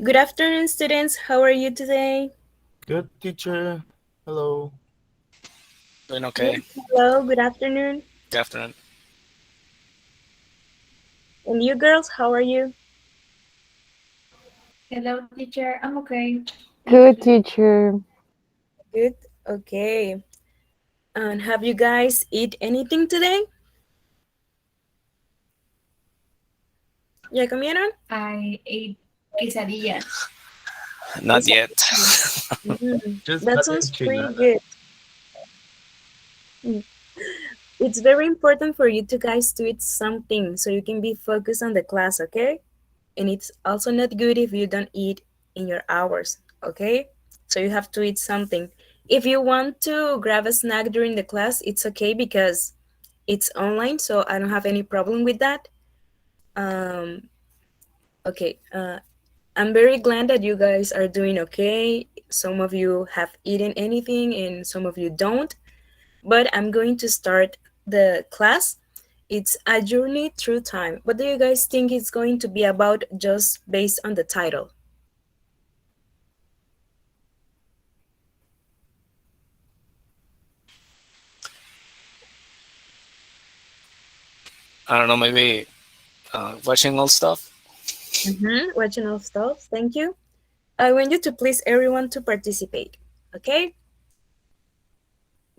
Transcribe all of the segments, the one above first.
Good afternoon, students. How are you today? Good teacher. Hello. Doing Yes, okay. hello, good afternoon. Good afternoon. And you girls, how are you? Hello, teacher. I'm okay. Thank Good you. teacher. Good. Okay. And have you guys eat anything today? ¿Ya comieron? I ate quesadillas. Not yet. Just That had sounds pretty enchilada. good. Mm. It's very important for you to guys to eat something so you can be focused on the class, okay? And it's also not good if you don't eat in your hours, okay? So you have to eat something. If you want to grab a snack during the class, it's okay because it's online, so I don't have any problem with that. Um, okay, I'm very glad that you guys are doing okay. Some of you have eaten anything and some of you don't. But I'm going to start the class. It's a journey through time. What do you guys think it's going to be about just based on the title? I don't know, maybe watching old stuff. Watching all stuff. Thank you. I want you to please everyone to participate. Okay?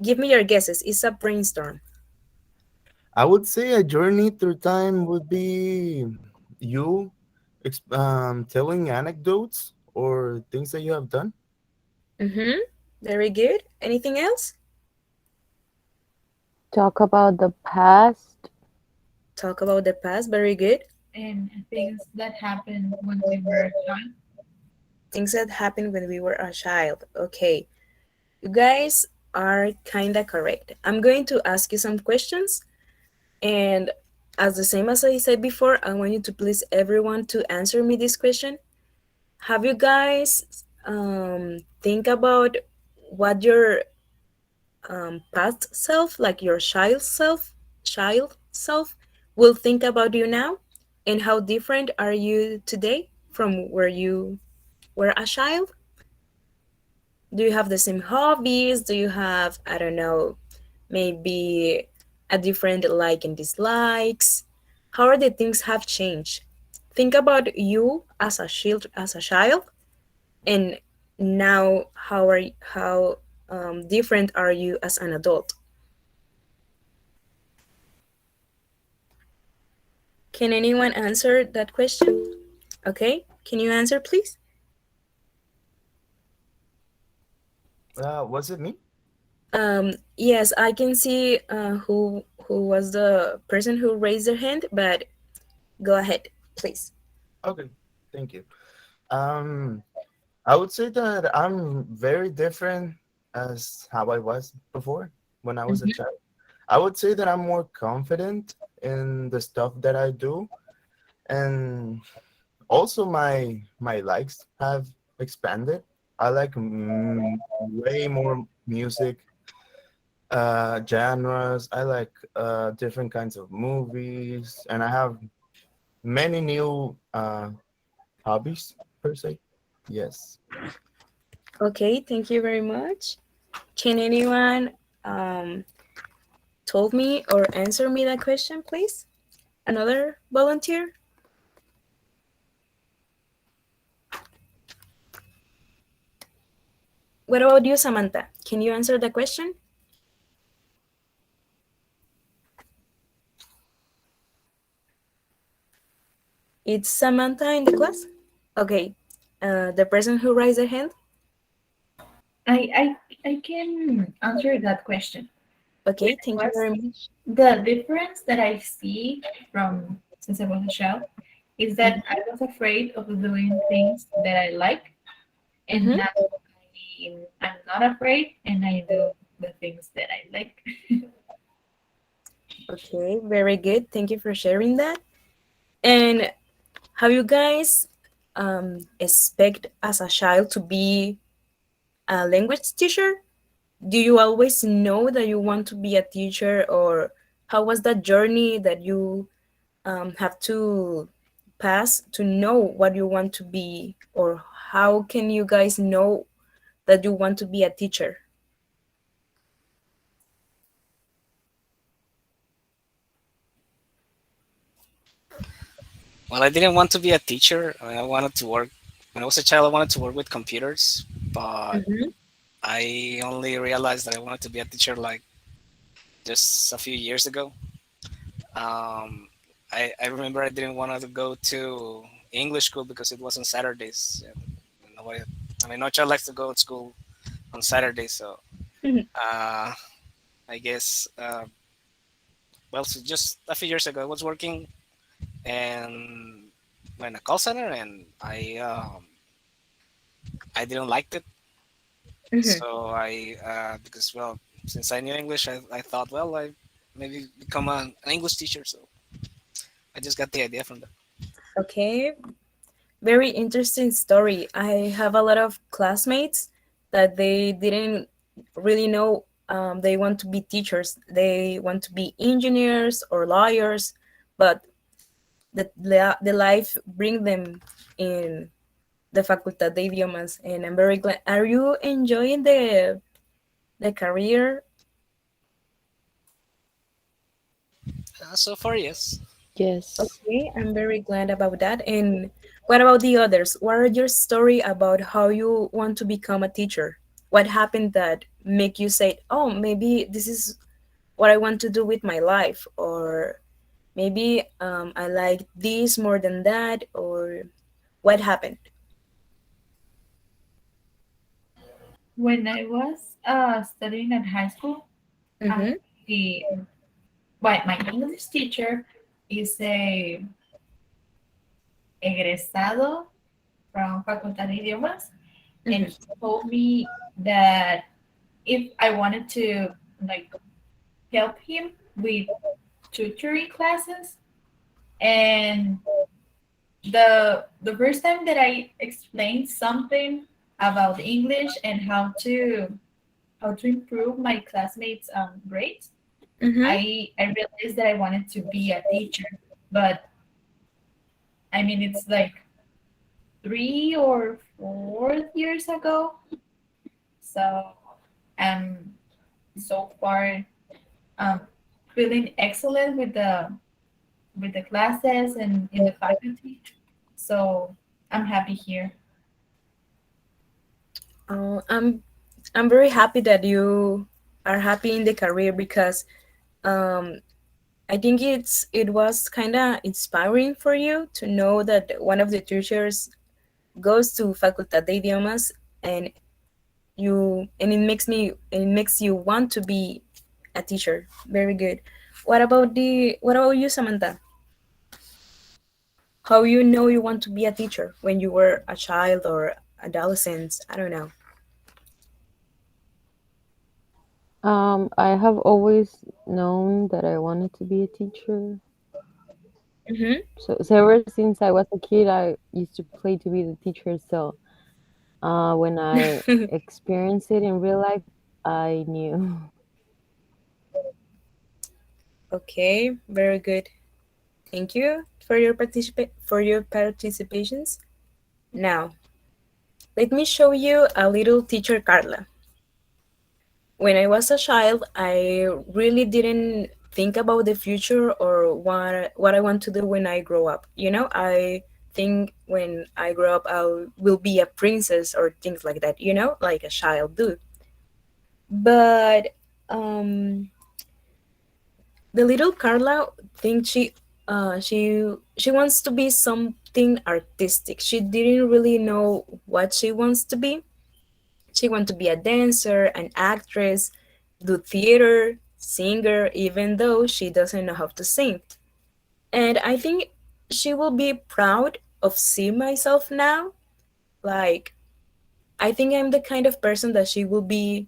Give me your guesses. It's a brainstorm. I would say a journey through time would be you telling anecdotes or things that you have done. Mm-hmm. Very good. Anything else? Talk about the past. Talk about the past. Very good. And things that happened when we were a child. Things that happened when we were a child. Okay. You guys are kind of correct. I'm going to ask you some questions. And as the same as I said before, I want you to please everyone to answer me this question. Have you guys think about what your past self, like your child self, will think about you now, and how different are you today from where you were a child? Do you have the same hobbies? Do you have, I don't know, maybe a different like and dislikes? How are the things have changed? Think about you as a child, and now how different are you as an adult? Can anyone answer that question? Okay, can you answer, please? Was it me? Yes, I can see who was the person who raised their hand, but go ahead, please. Okay. Thank you. Um, I would say that I'm very different as how I was before when I was a Mhm. child. I would say that I'm more confident in the stuff that I do, and also my likes have expanded. I like way more music genres. I like different kinds of movies, and I have many new hobbies per se. Yes. Okay, thank you very much. Can anyone um, told me or answer me that question, please? Another volunteer? What about you, Samantha? Can you answer the question? It's Samantha in the class? Okay, the person who raised their hand? I, I, I can answer that question. When Okay, I thank you was very much. the difference that I see from since I was a child is that I was afraid of doing things that I like, and Mm-hmm. now I'm not afraid, and I do the things that I like. Okay, very good. Thank you for sharing that. And have you guys expect as a child to be a language teacher? Do you always know that you want to be a teacher, or how was that journey that you have to past to know what you want to be, or how can you guys know that you want to be a teacher? Well, I didn't want to be a teacher. I mean, I wanted to work when I was a child. I wanted to work with computers, but Mm-hmm. I only realized that I wanted to be a teacher like just a few years ago. Um, I remember I didn't want to go to English school because it was on Saturdays. And nobody, I mean, no child likes to go to school on Saturdays. So uh, I guess, well, so just a few years ago, I was working and in a call center, and I didn't like it. Mm-hmm. So because well, since I knew English, I thought, well, I maybe become an English teacher. So I just got the idea from that. Okay, very interesting story. I have a lot of classmates that they didn't really know they want to be teachers. They want to be engineers or lawyers, but the life bring them in the Facultad de Idiomas, and I'm very glad. Are you enjoying the career? So far, yes. Yes. Okay, I'm very glad about that. And what about the others? What are your story about how you want to become a teacher? What happened that make you say, "Oh, maybe this is what I want to do with my life," or maybe I like this more than that, or what happened? When I was studying at high school, Mm-hmm. the well, my English teacher is a egresado from Facultad de Idiomas, and Mm-hmm. he told me that if I wanted to like help him with tutoring classes, and the first time that I explained something about English and how to improve my classmates' grades, Mm-hmm. I realized that I wanted to be a teacher. But I mean, it's like 3 or 4 years ago. So I'm so far um, feeling excellent with the classes and in the faculty. So I'm happy here. Oh, I'm very happy that you are happy in the career because um, I think it was kind of inspiring for you to know that one of the teachers goes to Facultad de Idiomas, and it makes you want to be a teacher. Very good. What about you, Samantha? How you know you want to be a teacher when you were a child or adolescent? I don't know. I have always known that I wanted to be a teacher. Mm-hmm. So ever since I was a kid, I used to play to be the teacher. So when I experienced it in real life, I knew. Okay, very good. Thank you for your participations. Now, let me show you a little teacher Carla. When I was a child, I really didn't think about the future or what I want to do when I grow up. You know, I think when I grow up, I will be a princess or things like that. You know, like a child do. But um, the little Carla thinks she wants to be something artistic. She didn't really know what she wants to be. She wants to be a dancer, an actress, do theater, singer, even though she doesn't know how to sing. And I think she will be proud of seeing myself now. Like, I think I'm the kind of person that she will be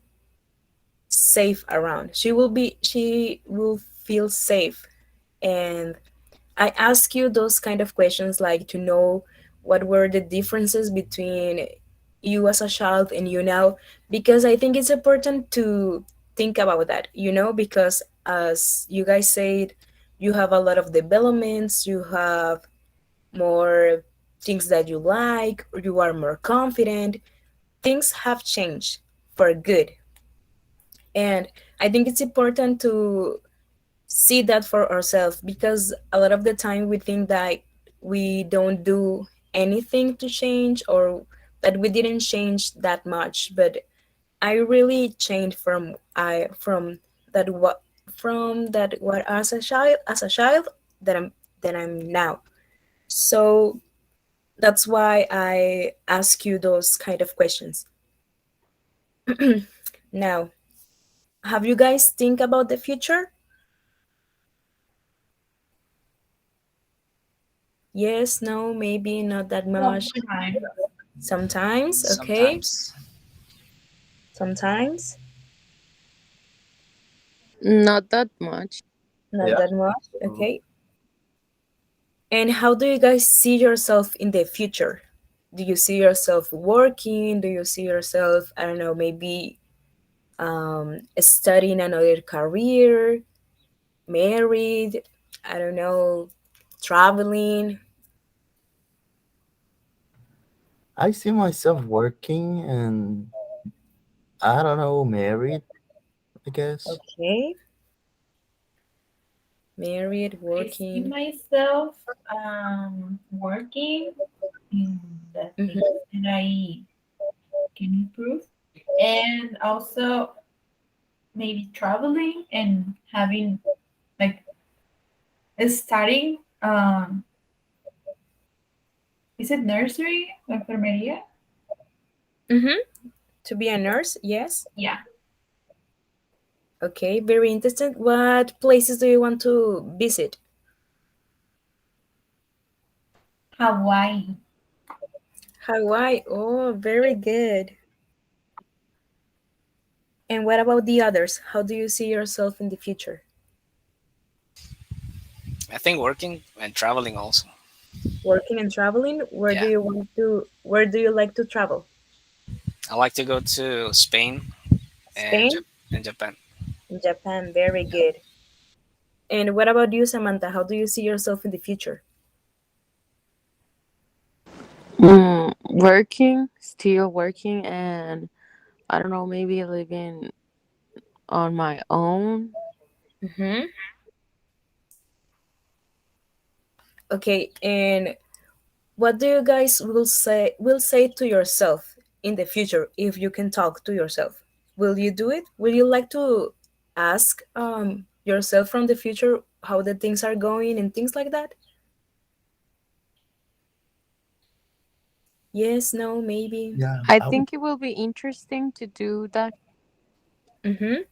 safe around. She will feel safe. And I ask you those kind of questions, like to know what were the differences between you as a child and you now, because I think it's important to think about that, because as you guys said, you have a lot of developments, you have more things that you like, or you are more confident. Things have changed for good. And I think it's important to see that for ourselves, because a lot of the time we think that we don't do anything to change, or that we didn't change that much. But I really changed from that what as a child that I'm now. So that's why I ask you those kind of questions. Now, have you guys think about the future? Yes, no, maybe not that much. Sometimes. Sometimes, okay. Sometimes. Sometimes, Not that much. not Yeah. that much, Mhm. okay. And how do you guys see yourself in the future? Do you see yourself working? Do you see yourself, I don't know, maybe studying another career, married, I don't know, traveling? I see myself working and I don't know, married, I guess. Okay, married, I see working. myself working in the things Mm-hmm. that I can improve, and also maybe traveling and having like studying. Is it nursery? Enfermería? Mm-hmm. To be a nurse, yes. Yeah, Okay, very interesting. What places do you want to visit? Hawaii. Hawaii. Oh, very good. And what about the others? How do you see yourself in the future? I think working and traveling also. Working and traveling? Yeah. Where do you like to travel? I like to go to Spain and Spain And Japan. and Japan. Very good. And what about you, Samantha? How do you see yourself in the future? Working, still working, and I don't know, maybe living on my own. Mm-hmm. Okay, and what do you guys will say to yourself in the future if you can talk to yourself? Will you do it? Will you like to ask yourself from the future how the things are going and things like that? Yes, no, maybe. Yeah, I I would. think it will be interesting to do that. Mm-hmm.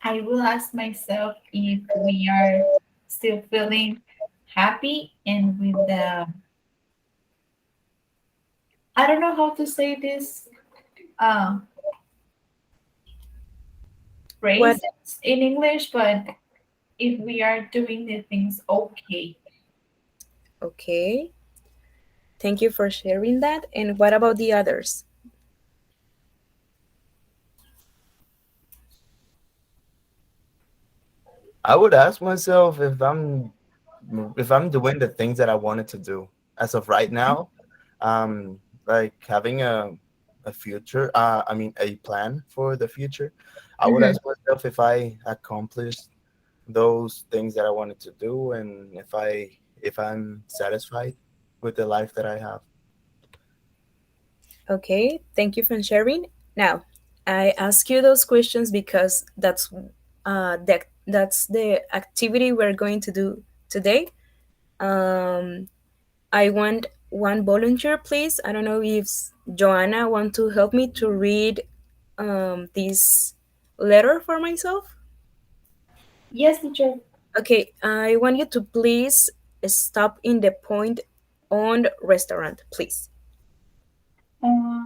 I will ask myself if we are still feeling happy and with the, I don't know how to say this uh, What? phrases in English, but if we are doing the things okay. Okay. Thank you for sharing that. And what about the others? I would ask myself if I'm doing the things that I wanted to do as of right now, like having a future. I mean, a plan for the future. I would Mm-hmm. ask myself if I accomplished those things that I wanted to do, and if I'm satisfied with the life that I have. Okay, thank you for sharing. Now, I ask you those questions because that's the activity we're going to do today. Um, I want one volunteer, please. I don't know if Joanna want to help me to read this letter for myself. Yes, teacher. Okay, I want you to please stop in the point on restaurant, please. Uh,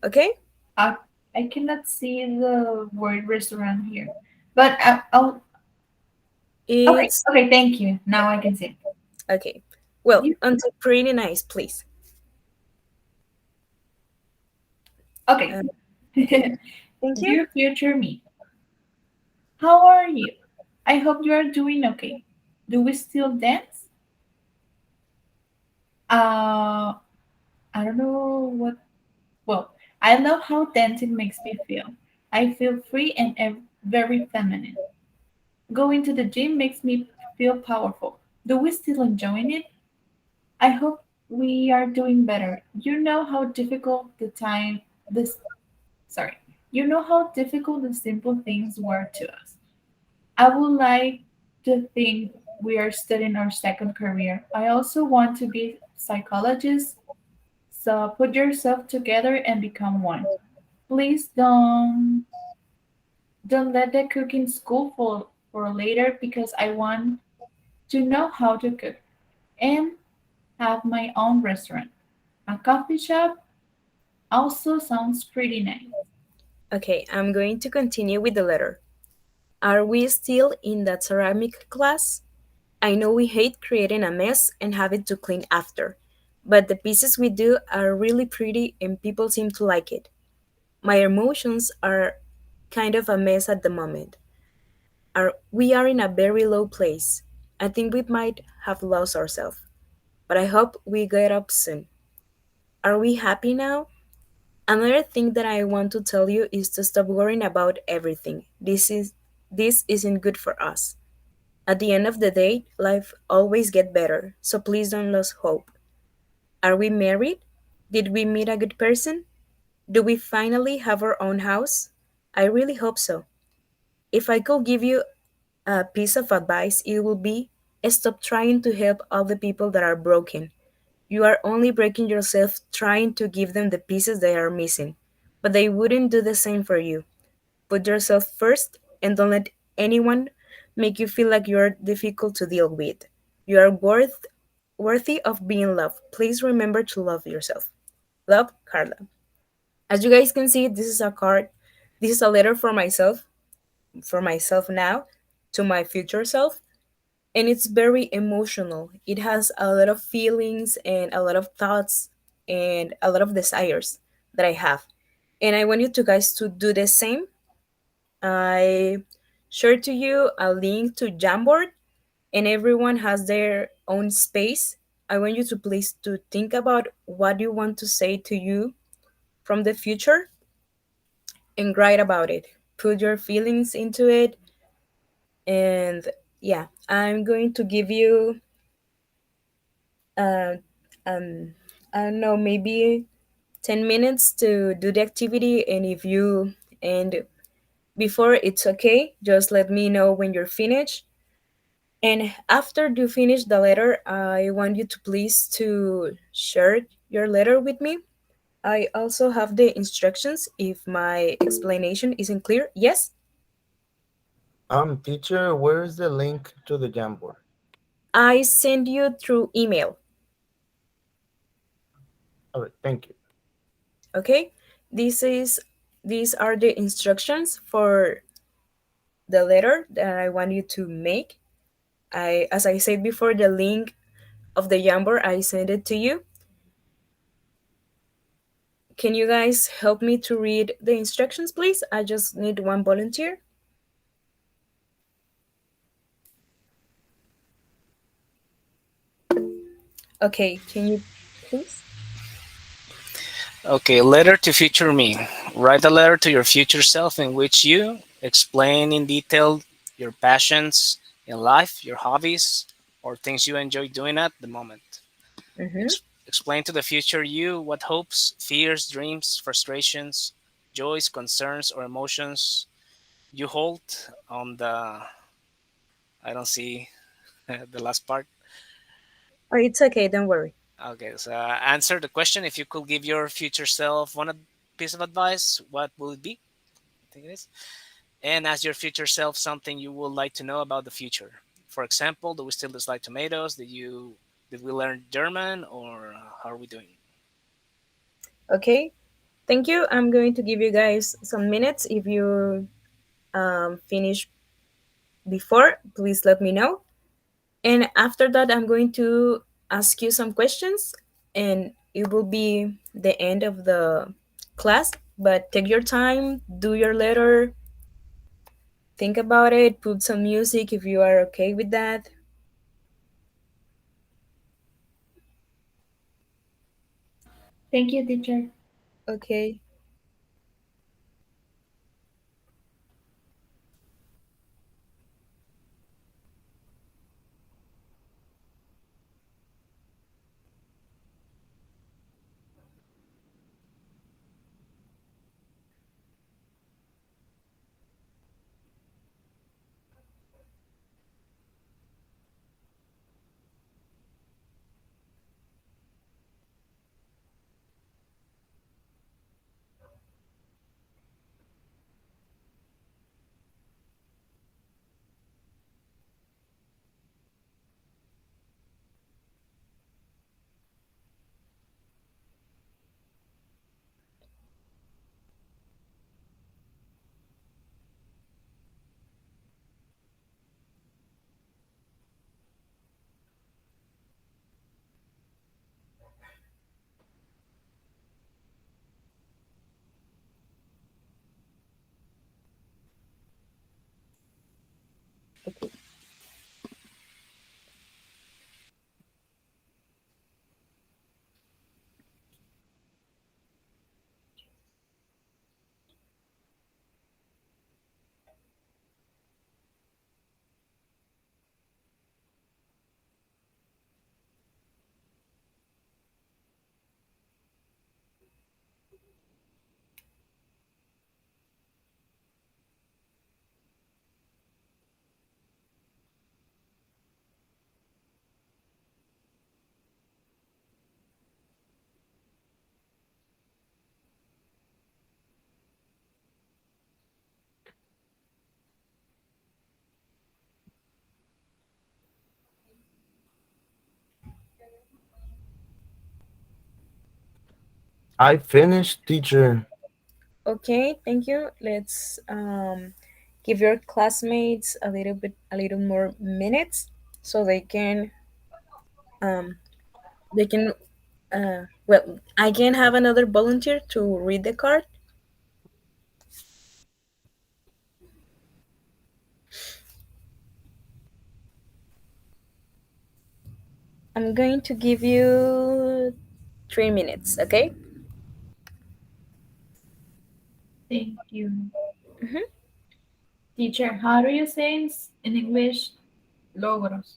Okay, I, I cannot see the word restaurant here, but I'll. Okay, it's okay, thank you. Now I can see it. okay. Well, You, until pretty nice, please. okay. Uh, okay, thank you. Dear future me, how are you? I hope you are doing okay. Do we still dance? Uh, I don't know what. Well, I love how dancing makes me feel. I feel free and very feminine. Going to the gym makes me feel powerful. Do we still enjoying it? I hope we are doing better. You know how difficult the time this sorry. You know how difficult the simple things were to us. I would like to think we are studying our second career. I also want to be psychologist, so put yourself together and become one. Please don't let the cooking school for later because I want to know how to cook and have my own restaurant. A coffee shop also sounds pretty nice. Okay, I'm going to continue with the letter. Are we still in that ceramic class? I know we hate creating a mess and having to clean after, but the pieces we do are really pretty and people seem to like it. My emotions are kind of a mess at the moment. We are in a very low place. I think we might have lost ourselves, but I hope we get up soon. Are we happy now? Another thing that I want to tell you is to stop worrying about everything. This isn't good for us. At the end of the day, life always gets better, so please don't lose hope. Are we married? Did we meet a good person? Do we finally have our own house? I really hope so. If I could give you a piece of advice, it will be stop trying to help all the people that are broken. You are only breaking yourself trying to give them the pieces they are missing, but they wouldn't do the same for you. Put yourself first and don't let anyone make you feel like you're difficult to deal with. You are worthy of being loved. Please remember to love yourself. Love, Carla. As you guys can see, this is a card. This is a letter for myself now, to my future self, and it's very emotional. It has a lot of feelings and a lot of thoughts and a lot of desires that I have. And I want you to guys to do the same. I share to you a link to Jamboard, and everyone has their own space. I want you to please to think about what you want to say to you from the future and write about it. Put your feelings into it, and yeah, I'm going to give you uh, um I don't know, maybe 10 minutes to do the activity, and if you and before it's okay, just let me know when you're finished. And after you finish the letter, I want you to please to share your letter with me. I also have the instructions if my explanation isn't clear. Yes, Teacher, where's the link to the Jamboard? I send you through email. All right, thank you. Okay, this is these are the instructions for the letter that I want you to make. As I said before, the link of the Jamboard, I send it to you. Can you guys help me to read the instructions, please? I just need one volunteer. Okay, can you please? Okay, letter to future me. Write a letter to your future self in which you explain in detail your passions in life, your hobbies, or things you enjoy doing at the moment. Mm-hmm. Explain to the future you what hopes, fears, dreams, frustrations, joys, concerns, or emotions you hold on the. I don't see the last part. Oh, it's okay, don't worry. Okay, so answer the question. If you could give your future self piece of advice, what will it be? I think it is. And ask your future self something you would like to know about the future. For example, do we still dislike tomatoes? Did we learn German, or how are we doing? Okay, thank you. I'm going to give you guys some minutes. If you finish before, please let me know. And after that, I'm going to ask you some questions, and it will be the end of the class. But take your time, do your letter, think about it, put some music if you are okay with that. Thank you, teacher. Okay. Okay. I finished, teacher. Okay, thank you. Let's give your classmates a little more minutes so um they can well, I can have another volunteer to read the card. I'm going to give you 3 minutes, okay? Thank you. Hmm. Teacher, how do you say in English logros?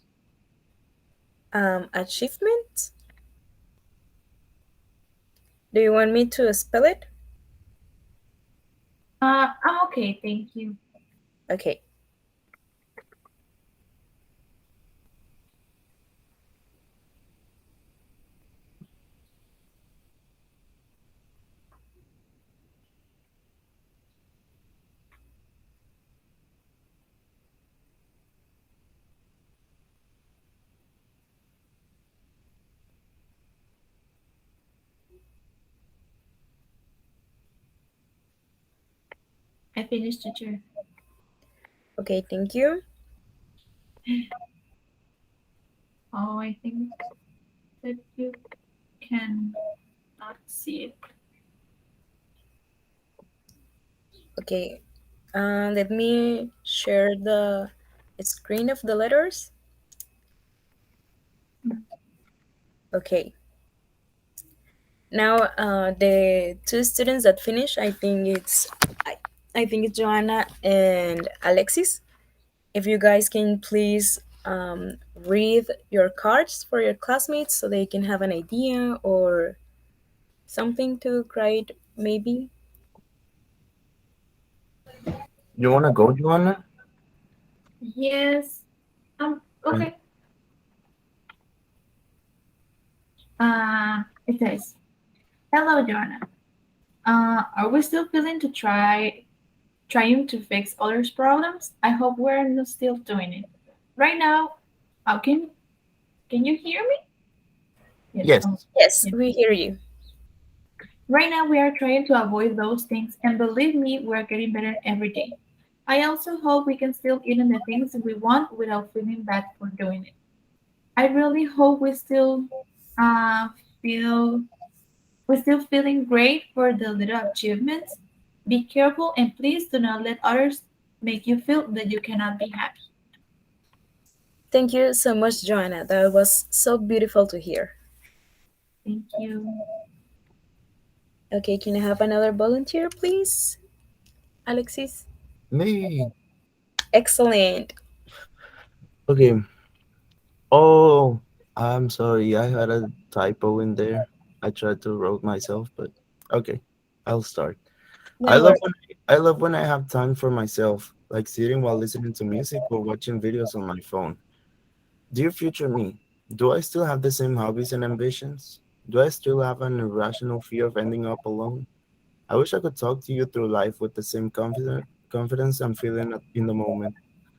Achievement. Do you want me to spell it? I'm okay, thank you. Okay. I finished, teacher. Okay, thank you. Oh, I think that you can not see it. Okay. Let me share the screen of the letters. Mm. Okay. Now, the two students that finish, I, I think it's Joanna and Alexis. If you guys can please read your cards for your classmates so they can have an idea or something to write, maybe. You wanna go, Joanna? Yes. Mm. Okay. It says, "Hello, Joanna. Are we still feeling to trying to fix others' problems? I hope we're not still doing it. Right now, can you hear me? Yes. Yes. Oh, Yes, yes. we hear you. Right now, we are trying to avoid those things, and believe me, we're getting better every day. I also hope we can still eat the things we want without feeling bad for doing it. I really hope we still uh, feel we're still feeling great for the little achievements. Be careful and please do not let others make you feel that you cannot be happy. Thank you so much, Joanna. That was so beautiful to hear. Thank you. Okay, can I have another volunteer, please? Alexis? Me. Excellent. Okay. Oh, I'm sorry. I had a typo in there. I tried to wrote myself, but okay. I'll start. I No love worries. when I love when I have time for myself, like sitting while listening to music or watching videos on my phone. Dear future me, do I still have the same hobbies and ambitions? Do I still have an irrational fear of ending up alone? I wish I could talk to you through life with the same confidence I'm feeling in the moment.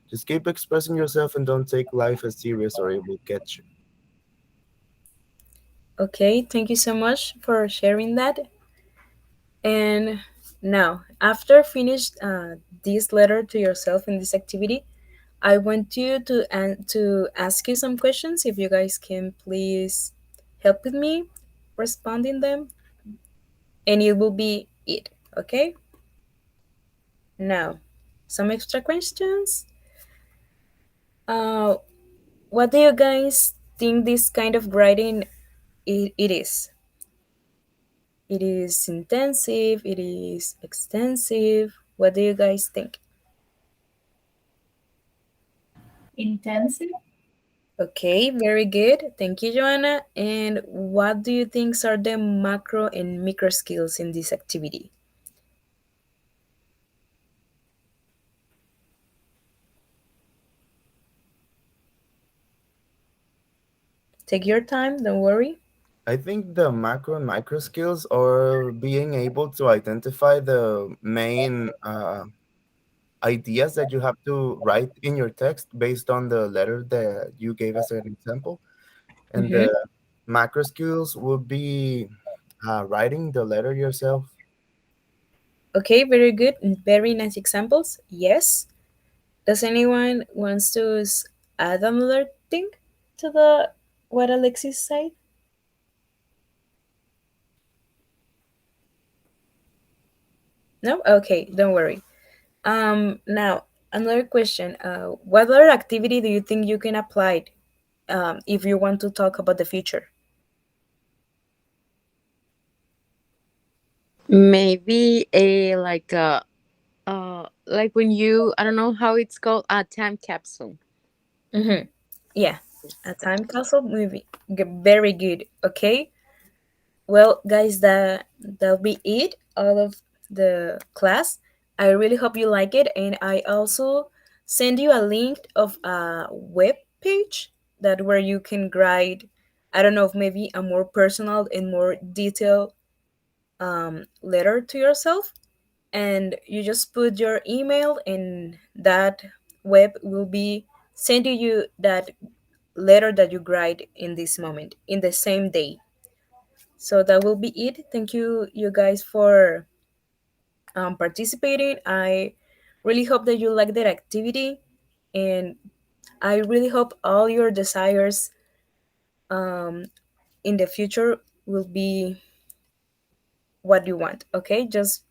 Just keep expressing yourself and don't take life as serious or it will get you. Okay, thank you so much for sharing that. And now, after finished this letter to yourself in this activity, I want you to ask you some questions. If you guys can please help with me responding them, and it will be it. Okay. Now, some extra questions. Uh, what do you guys think this kind of writing it is? It is intensive. It is extensive. What do you guys think? Intensive. Okay, very good. Thank you, Joanna. And what do you think are the macro and micro skills in this activity? Take your time, don't worry. I think the macro and micro skills are being able to identify the main ideas that you have to write in your text based on the letter that you gave as an example. And Mm-hmm. the macro skills would be writing the letter yourself. Okay, very good. Very nice examples. Yes. Does anyone wants to add another thing to the what Alexis said? No? Okay, don't worry. Now another question. What other activity do you think you can apply if you want to talk about the future? Maybe a like when you, I don't know how it's called, a time capsule. Mm-hmm. Yeah, a time capsule movie. Very good. Okay. Well, guys, that'll be it. All of the class. I really hope you like it, and I also send you a link of a web page that where you can write. I don't know if maybe a more personal and more detailed letter to yourself, and you just put your email, and that web will be sending you that letter that you write in this moment in the same day. So that will be it. Thank you, you guys, for participating. I really hope that you like that activity, and I really hope all your desires um, in the future will be what you want. Okay, just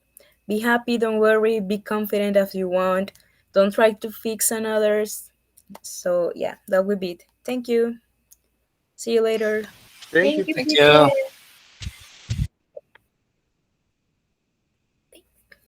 be happy. Don't worry. Be confident as you want. Don't try to fix on others. So yeah, that will be it. Thank you. See you later. Thank you. Thank you, Thank you. teacher.